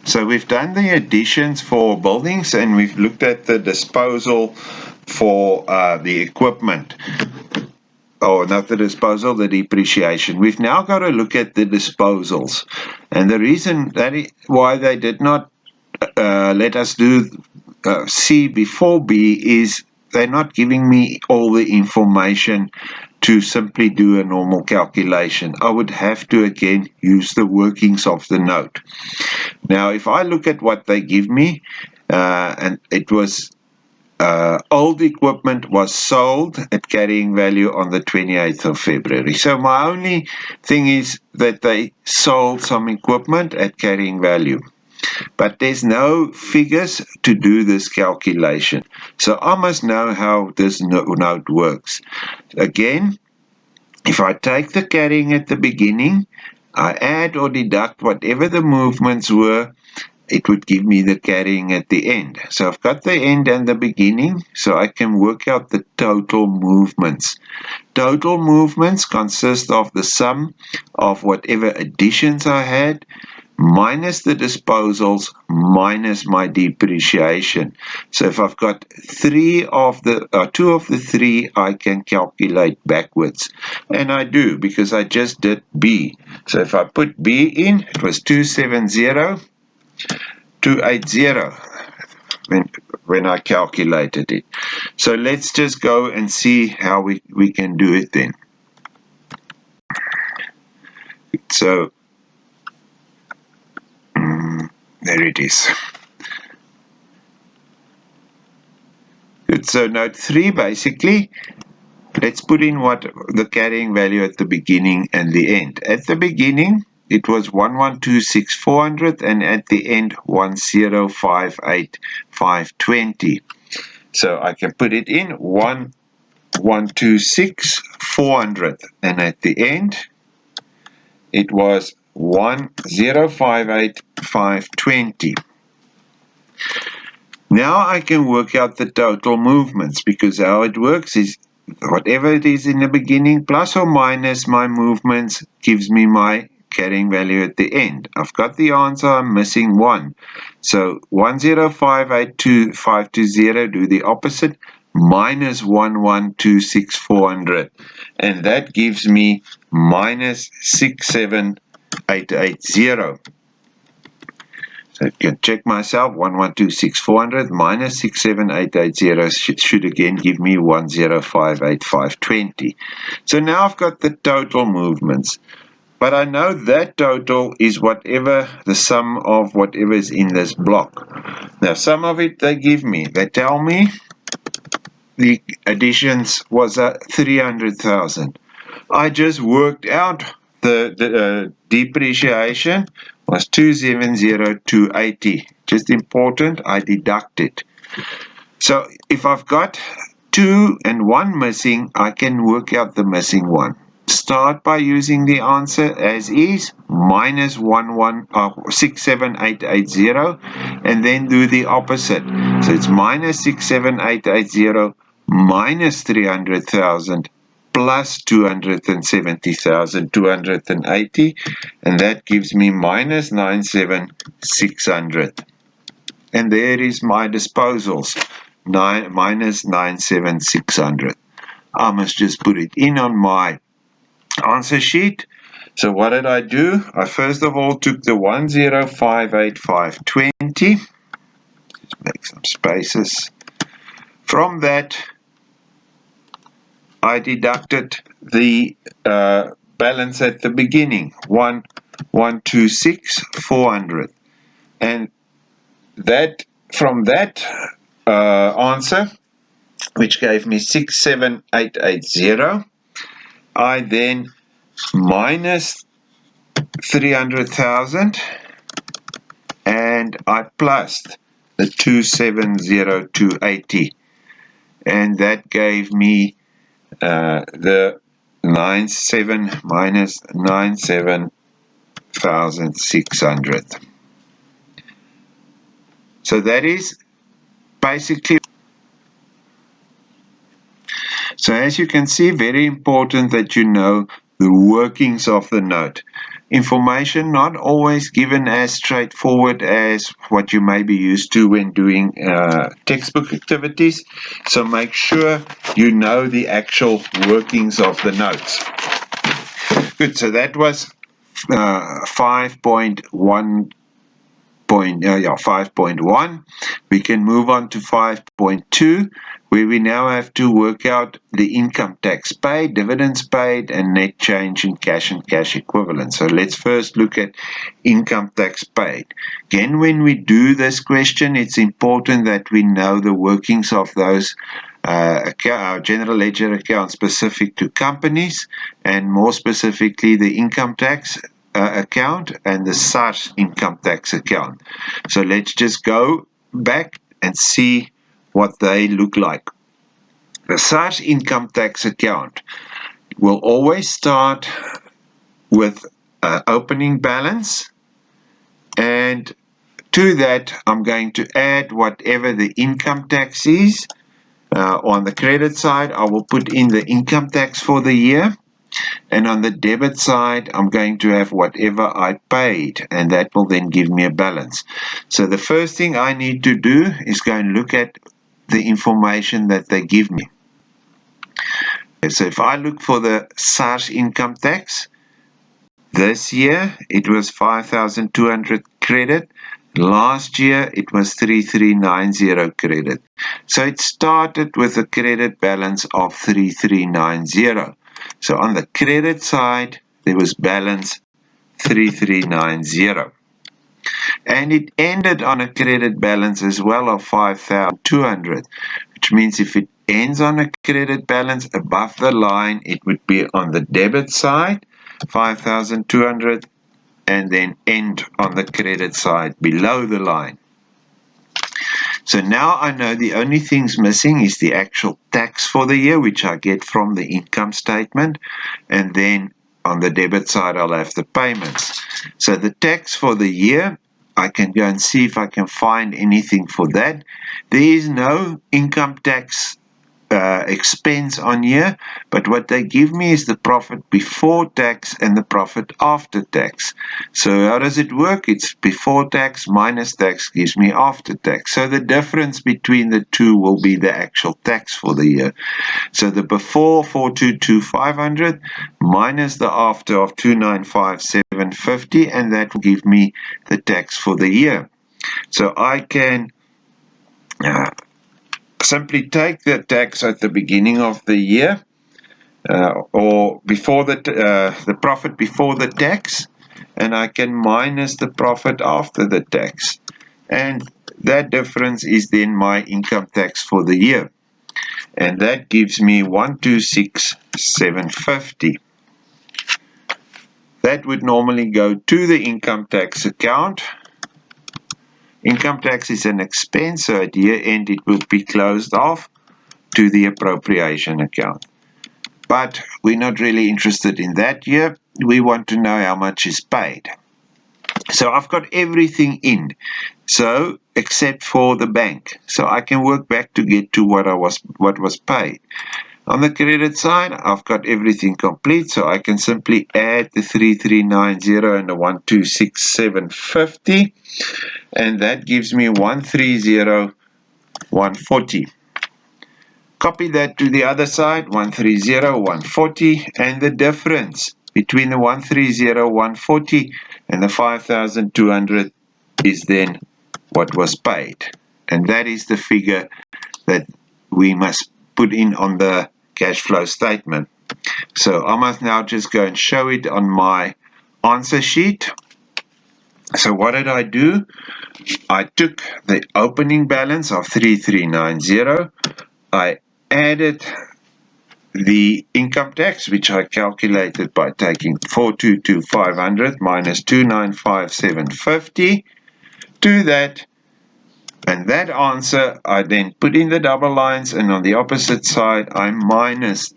So we've done the additions for buildings and we've looked at the disposal for the equipment. Oh, not the disposal, the depreciation. We've now got to look at the disposals. And the reason why they did not let us do C before B is they're not giving me all the information to simply do a normal calculation. I would have to again use the workings of the note. Now, if I look at what they give me, and it was old equipment was sold at carrying value on the 28th of February. So my only thing is that they sold some equipment at carrying value. But there's no figures to do this calculation. So I must know how this note works. Again, if I take the carrying at the beginning, I add or deduct whatever the movements were, it would give me the carrying at the end. So I've got the end and the beginning, so I can work out the total movements. Total movements consist of the sum of whatever additions I had, minus the disposals, minus my depreciation. So if I've got two of the three, I can calculate backwards. And I do, because I just did B. So if I put B in, it was 270. 280 when I calculated it. So let's just go and see how we can do it then. So there it is. Good. So note 3 basically, let's put in what the carrying value at the beginning and the end. At the beginning it was 1,126,400 and at the end 1,058,520. So I can put it in 1,126,400 and at the end it was 1,058,520. Now I can work out the total movements, because how it works is whatever it is in the beginning plus or minus my movements gives me my carrying value at the end. I've got the answer, I'm missing 1. So 1,058,520, do the opposite, minus 1,126,400. And that gives me minus 67,880. So I can check myself, 1,126,400 minus 67,880 should again give me 1,058,520. So now I've got the total movements. But I know that total is whatever the sum of whatever is in this block. Now some of it they give me. They tell me the additions was 300,000. I just worked out the depreciation was 270,280. Just important, I deduct it. So if I've got 2 and 1 missing, I can work out the missing one. Start by using the answer as is, minus 67880, and then do the opposite. So it's minus 67880 minus 300,000 plus 270,280, and that gives me minus 97,600. And there is my disposals, minus 97,600. I must just put it in on my answer sheet. So what did I do? I first of all took the 1,058,520. Just make some spaces. From that, I deducted the balance at the beginning, 1,126,400. And that from that answer, which gave me 67,880, I then minus 300,000 and I plussed the 270,280, and that gave me the 97 minus 97,600. So that is basically. So as you can see, very important that you know the workings of the note. information, not always given as straightforward as what you may be used to when doing textbook activities. So make sure you know the actual workings of the notes. Good, so that was 5.1. 5.1. We can move on to 5.2, where we now have to work out the income tax paid, dividends paid, and net change in cash and cash equivalents. So let's first look at income tax paid. Again, when we do this question, it's important that we know the workings of those general ledger accounts specific to companies, and more specifically the income tax account and the SARS income tax account. So let's just go back and see what they look like. The SARS income tax account will always start with opening balance, and to that I'm going to add whatever the income tax is. On the credit side, I will put in the income tax for the year. And on the debit side, I'm going to have whatever I paid, and that will then give me a balance. So the first thing I need to do is go and look at the information that they give me. So if I look for the SARS income tax, this year it was 5,200 credit. Last year it was 3,390 credit. So it started with a credit balance of 3,390. So on the credit side, there was balance 3,390. And it ended on a credit balance as well of 5,200, which means if it ends on a credit balance above the line, it would be on the debit side, 5,200, and then end on the credit side below the line. So now I know the only things missing is the actual tax for the year, which I get from the income statement, and then on the debit side I'll have the payments. So the tax for the year, I can go and see if I can find anything for that. There is no income tax expense on here, but what they give me is the profit before tax and the profit after tax. So how does it work? It's before tax minus tax gives me after tax. So the difference between the two will be the actual tax for the year. So the before 422,500 minus the after of 295,750, and that will give me the tax for the year. So I can simply take the tax at the beginning of the year, or before the profit before the tax, and I can minus the profit after the tax, and that difference is then my income tax for the year, and that gives me 126,750. That would normally go to the income tax account. Income tax is an expense, so at year end it will be closed off to the appropriation account. But we're not really interested in that year. We want to know how much is paid. So I've got everything in, so except for the bank. So I can work back to get to what was paid. On the credit side, I've got everything complete, so I can simply add the 3,390 and the 126,750, and that gives me 130,140. Copy that to the other side, 130,140, and the difference between the 130,140 and the 5,200 is then what was paid. And that is the figure that we must put in on the cash flow statement. So I must now just go and show it on my answer sheet. So what did I do? I took the opening balance of 3,390. I added the income tax, which I calculated by taking 422,500 minus 295,750 to that, and that answer I then put in the double lines, and on the opposite side I minus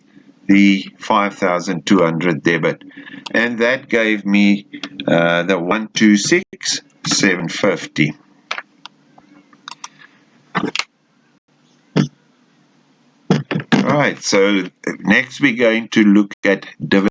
the 5,200 debit, and that gave me the 126,750. Alright, so next we're going to look at dividends.